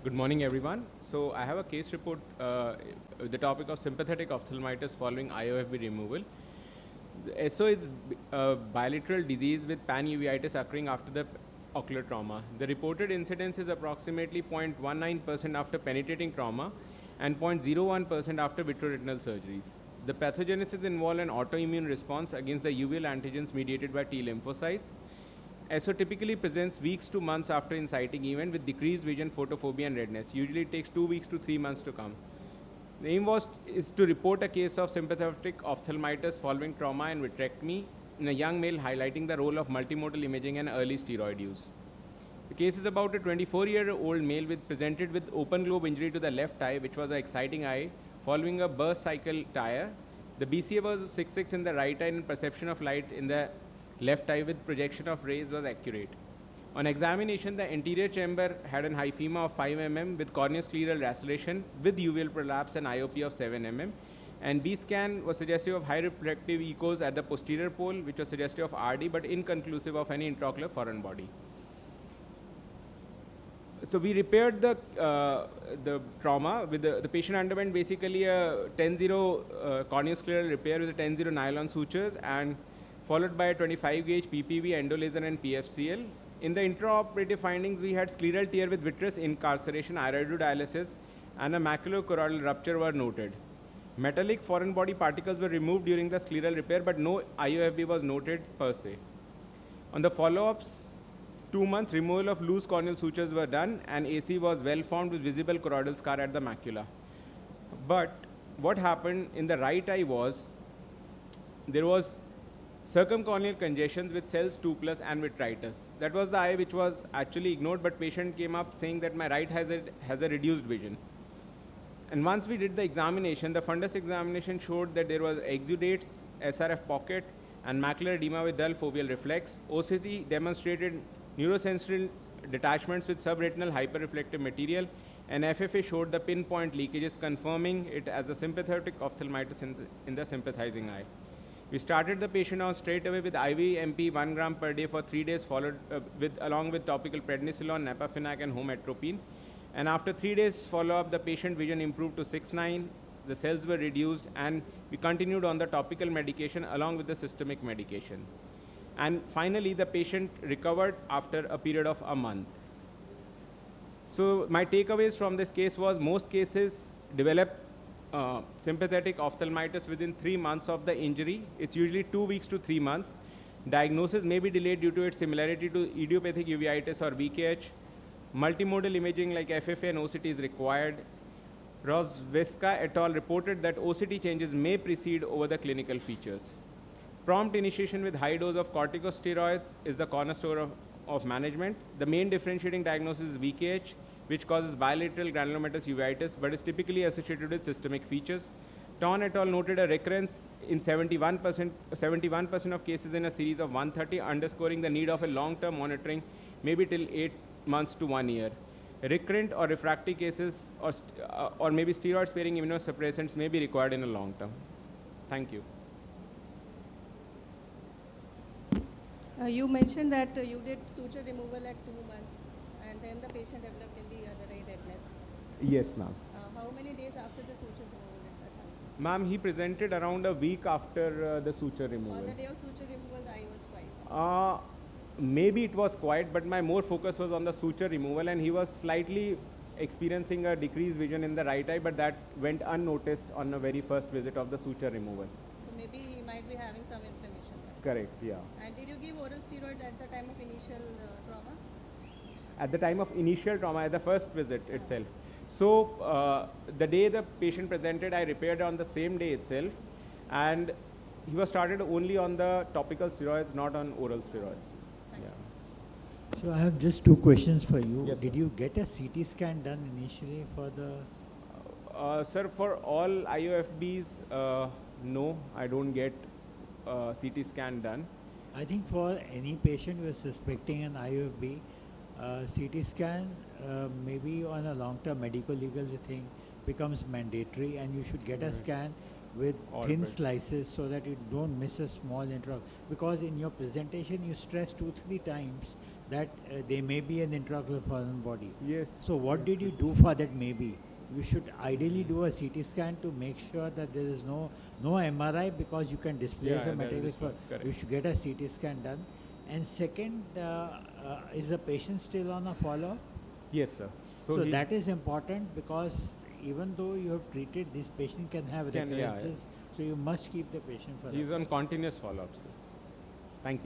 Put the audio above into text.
Good morning, everyone. So I have a case report with the topic of sympathetic ophthalmitis following IOFB removal. The SO is bilateral disease with pan-uveitis occurring after the ocular trauma. The reported incidence is approximately 0.19% after penetrating trauma and 0.01% after vitreoretinal surgeries. The pathogenesis involved an autoimmune response against the uveal antigens mediated by T lymphocytes. SO typically presents weeks to months after inciting event with decreased vision, photophobia, and redness. Usually it takes 2 weeks to 3 months to come. The aim is to report a case of sympathetic ophthalmitis following trauma and vitrectomy in a young male, highlighting the role of multimodal imaging and early steroid use. The case is about a 24-year-old male presented with open globe injury to the left eye, which was an exciting eye, following a burst cycle tire. The BCA was 6.6 in the right eye and perception of light in the left eye with projection of rays was accurate. On examination, the anterior chamber had an hyphema of 5 mm with corneoscleral racillation with uveal prolapse and IOP of 7 mm. And B scan was suggestive of high refractive echos at the posterior pole, which was suggestive of RD but inconclusive of any intraocular foreign body. So we repaired the trauma with the patient underwent basically a 10-0 corneoscleral repair with a 10-0 nylon sutures and followed by a 25 gauge PPV, endolaser, and PFCL. In the intraoperative findings, we had scleral tear with vitreous incarceration, iridodialysis, and a maculochoroidal rupture were noted. Metallic foreign body particles were removed during the scleral repair, but no IOFB was noted per se. On the follow-ups, 2 months, removal of loose corneal sutures were done, and AC was well formed with visible choroidal scar at the macula. But what happened in the right eye was there was circumcorneal congestions with cells 2+ and vitritis. That was the eye which was actually ignored, but patient came up saying that my right has a reduced vision. And once we did the examination, the fundus examination showed that there was exudates, SRF pocket, and macular edema with dull foveal reflex. OCT demonstrated neurosensory detachments with subretinal hyperreflective material, and FFA showed the pinpoint leakages, confirming it as a sympathetic ophthalmitis in the sympathizing eye. We started the patient on straight away with IV MP 1 gram per day for 3 days, followed along with topical prednisolone, napafinac, and home atropine. And after 3 days follow-up, the patient vision improved to 6.9, the cells were reduced, and we continued on the topical medication along with the systemic medication. And finally, the patient recovered after a period of a month. So my takeaways from this case was most cases develop sympathetic ophthalmitis within 3 months of the injury. It's usually 2 weeks to 3 months. Diagnosis may be delayed due to its similarity to idiopathic uveitis or VKH. Multimodal imaging like FFA and OCT is required. Rosveska et al. Reported that OCT changes may precede over the clinical features. Prompt initiation with high dose of corticosteroids is the cornerstone of management. The main differentiating diagnosis is VKH, which causes bilateral granulomatous uveitis, but is typically associated with systemic features. Ton et al. Noted a recurrence in 71% of cases in a series of 130, underscoring the need of a long-term monitoring, maybe till 8 months to 1 year. Recurrent or refractory cases or maybe steroid-sparing immunosuppressants may be required in a long term. Thank you. You mentioned that you did suture removal at 2 months, and then the patient developed in the other eye redness. Yes, ma'am. How many days after the suture removal did that happen? Ma'am, he presented around a week after the suture removal. On the day of suture removal, the eye was quiet. Maybe it was quiet, but my more focus was on the suture removal, and he was slightly experiencing a decreased vision in the right eye, but that went unnoticed on the very first visit of the suture removal. So maybe he might be having some inflammation. Correct, yeah. And did you give oral steroid at the time of initial trauma? At the time of initial trauma, at the first visit itself. So the day the patient presented, I repaired on the same day itself, and he was started only on the topical steroids, not on oral steroids. Yeah. So I have just 2 questions for you. Yes, Did sir. you get a CT scan done initially for the... Sir, for all IOFBs, no, I don't get CT scan done. I think for any patient who is suspecting an IOFB, CT scan maybe on a long-term medical legal thing becomes mandatory, and you should get a scan with Or thin bit. slices so that you don't miss a small intraocular. Because in your presentation you stress 2-3 times that there may be an intraocular foreign body. Yes. So what yes, did you yes. do for that maybe? You should ideally do a CT scan to make sure that there is no MRI, because you can displace Yeah, a that metallic. is correct. You should get a CT scan done. And second, is the patient still on a follow-up? Yes, sir. So he- that is important, because even though you have treated, this patient can have Can- yeah, yeah. recurrences. So you must keep the patient for He's that. on continuous follow-ups. Thank you.